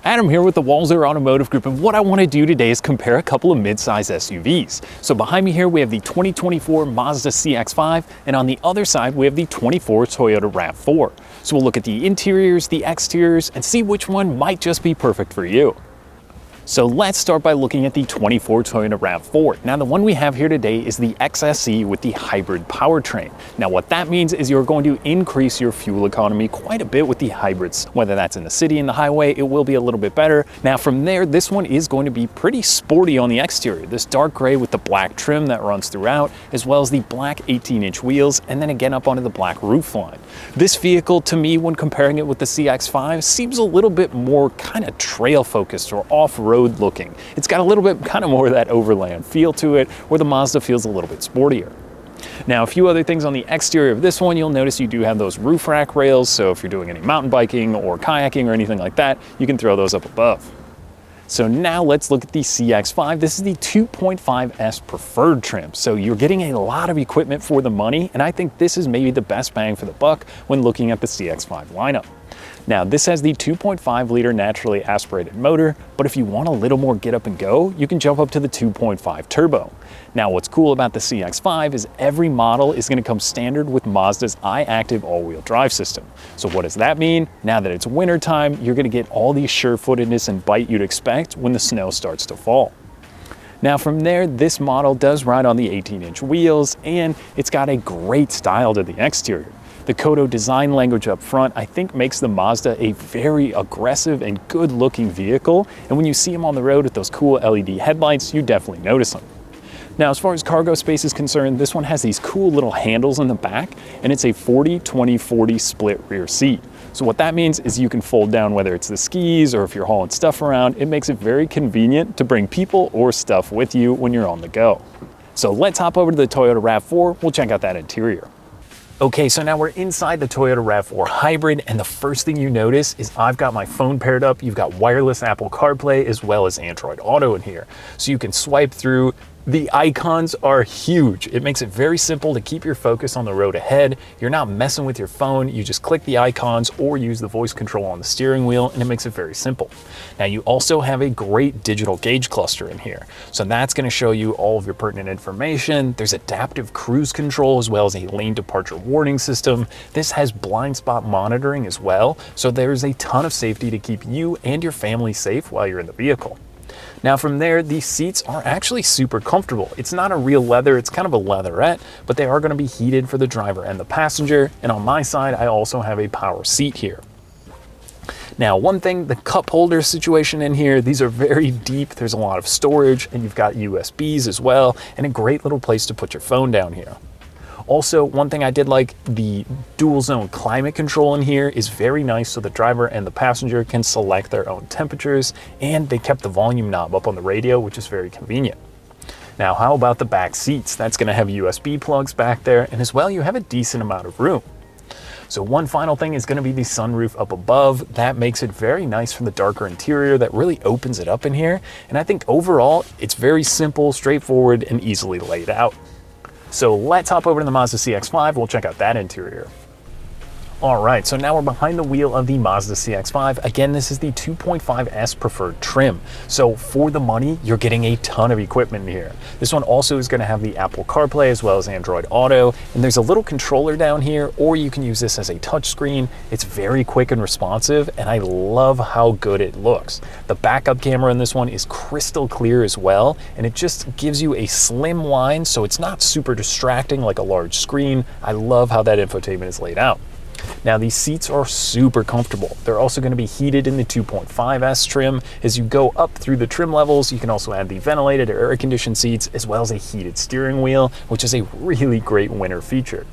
Adam here with the Walzer Automotive Group, and what I want to do today is compare a couple of mid-size SUVs. So behind me here we have the 2024 Mazda CX-5, and on the other side we have the 24 Toyota RAV4. So we'll look at the interiors, the exteriors, and see which one might just be perfect for you. So let's start by looking at the 24 Toyota RAV4. Now the one we have here today is the XSE with the hybrid powertrain. Now what that means is you're going to increase your fuel economy quite a bit with the hybrids. Whether that's in the city, in the highway, it will be a little bit better. Now from there, this one is going to be pretty sporty on the exterior. This dark gray with the black trim that runs throughout, as well as the black 18-inch wheels, and then again up onto the black roofline. This vehicle, to me, when comparing it with the CX-5, seems a little bit more kind of trail focused or off-road looking. It's got a little bit kind of more of that overland feel to it, where the Mazda feels a little bit sportier. Now, a few other things on the exterior of this one, you'll notice you do have those roof rack rails, so if you're doing any mountain biking or kayaking or anything like that, you can throw those up above. So now let's look at the CX-5. This is the 2.5S preferred trim. So you're getting a lot of equipment for the money, and I think this is maybe the best bang for the buck when looking at the CX-5 lineup. Now this has the 2.5 liter naturally aspirated motor, but if you want a little more get up and go, you can jump up to the 2.5 turbo. Now what's cool about the CX-5 is every model is going to come standard with Mazda's iActive all-wheel drive system. So what does that mean? Now that it's winter time, you're going to get all the sure-footedness and bite you'd expect when the snow starts to fall. Now from there, this model does ride on the 18-inch wheels, and it's got a great style to the exterior. The Kodo design language up front, I think, makes the Mazda a very aggressive and good looking vehicle, and when you see them on the road with those cool LED headlights, you definitely notice them. Now as far as cargo space is concerned, this one has these cool little handles in the back, and it's a 40-20-40 split rear seat. So what that means is you can fold down whether it's the skis or if you're hauling stuff around. It makes it very convenient to bring people or stuff with you when you're on the go. So let's hop over to the Toyota RAV4, we'll check out that interior. Okay, so now we're inside the Toyota RAV4 Hybrid, and the first thing you notice is I've got my phone paired up. You've got wireless Apple CarPlay as well as Android Auto in here. So you can swipe through. The icons are huge. It makes it very simple to keep your focus on the road ahead. You're not messing with your phone. You just click the icons or use the voice control on the steering wheel, and it makes it very simple. Now you also have a great digital gauge cluster in here. So that's going to show you all of your pertinent information. There's adaptive cruise control as well as a lane departure warning system. This has blind spot monitoring as well. So there's a ton of safety to keep you and your family safe while you're in the vehicle. Now from there, these seats are actually super comfortable. It's not a real leather, it's kind of a leatherette, but they are going to be heated for the driver and the passenger. And on my side, I also have a power seat here. Now one thing, the cup holder situation in here, these are very deep. There's a lot of storage, and you've got USBs as well, and a great little place to put your phone down here. Also, one thing I did like, the dual zone climate control in here is very nice, so the driver and the passenger can select their own temperatures, and they kept the volume knob up on the radio, which is very convenient. Now, how about the back seats? That's going to have USB plugs back there, and as well, you have a decent amount of room. So one final thing is going to be the sunroof up above. That makes it very nice for the darker interior. That really opens it up in here, and I think overall, it's very simple, straightforward, and easily laid out. So let's hop over to the Mazda CX-5, we'll check out that interior. All right, so now we're behind the wheel of the Mazda CX-5. Again, this is the 2.5S preferred trim. So for the money, you're getting a ton of equipment in here. This one also is gonna have the Apple CarPlay as well as Android Auto, and there's a little controller down here, or you can use this as a touchscreen. It's very quick and responsive, and I love how good it looks. The backup camera in this one is crystal clear as well, and it just gives you a slim line, so it's not super distracting like a large screen. I love how that infotainment is laid out. Now these seats are super comfortable. They're also going to be heated in the 2.5S trim. As you go up through the trim levels, you can also add the ventilated or air-conditioned seats as well as a heated steering wheel, which is a really great winter feature.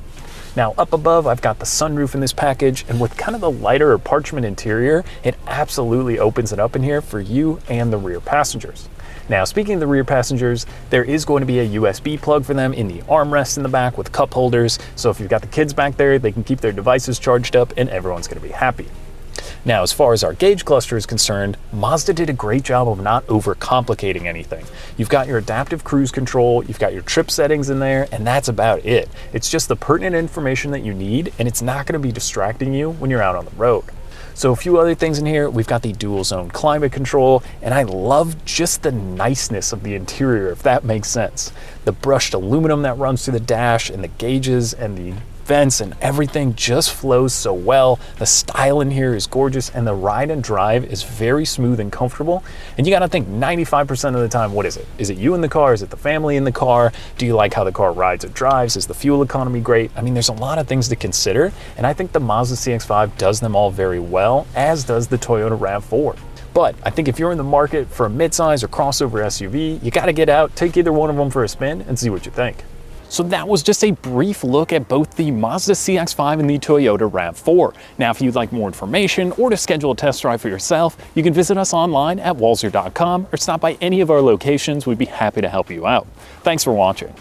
Now up above, I've got the sunroof in this package, and with kind of the lighter or parchment interior, it absolutely opens it up in here for you and the rear passengers. Now, speaking of the rear passengers, there is going to be a USB plug for them in the armrest in the back with cup holders. So if you've got the kids back there, they can keep their devices charged up and everyone's going to be happy. Now, as far as our gauge cluster is concerned, Mazda did a great job of not overcomplicating anything. You've got your adaptive cruise control, you've got your trip settings in there, and that's about it. It's just the pertinent information that you need, and it's not going to be distracting you when you're out on the road. So a few other things in here, we've got the dual zone climate control, and I love just the niceness of the interior, if that makes sense. The brushed aluminum that runs through the dash and the gauges and the vents and everything just flows so well. The style in here is gorgeous, and the ride and drive is very smooth and comfortable. And you gotta think 95% of the time, what is it? Is it you in the car? Is it the family in the car? Do you like how the car rides or drives? Is the fuel economy great? I mean, there's a lot of things to consider, and I think the Mazda CX-5 does them all very well, as does the Toyota RAV4. But I think if you're in the market for a midsize or crossover SUV, you gotta get out, take either one of them for a spin, and see what you think. So that was just a brief look at both the Mazda CX-5 and the Toyota RAV4. Now, if you'd like more information or to schedule a test drive for yourself, you can visit us online at walzer.com or stop by any of our locations. We'd be happy to help you out. Thanks for watching.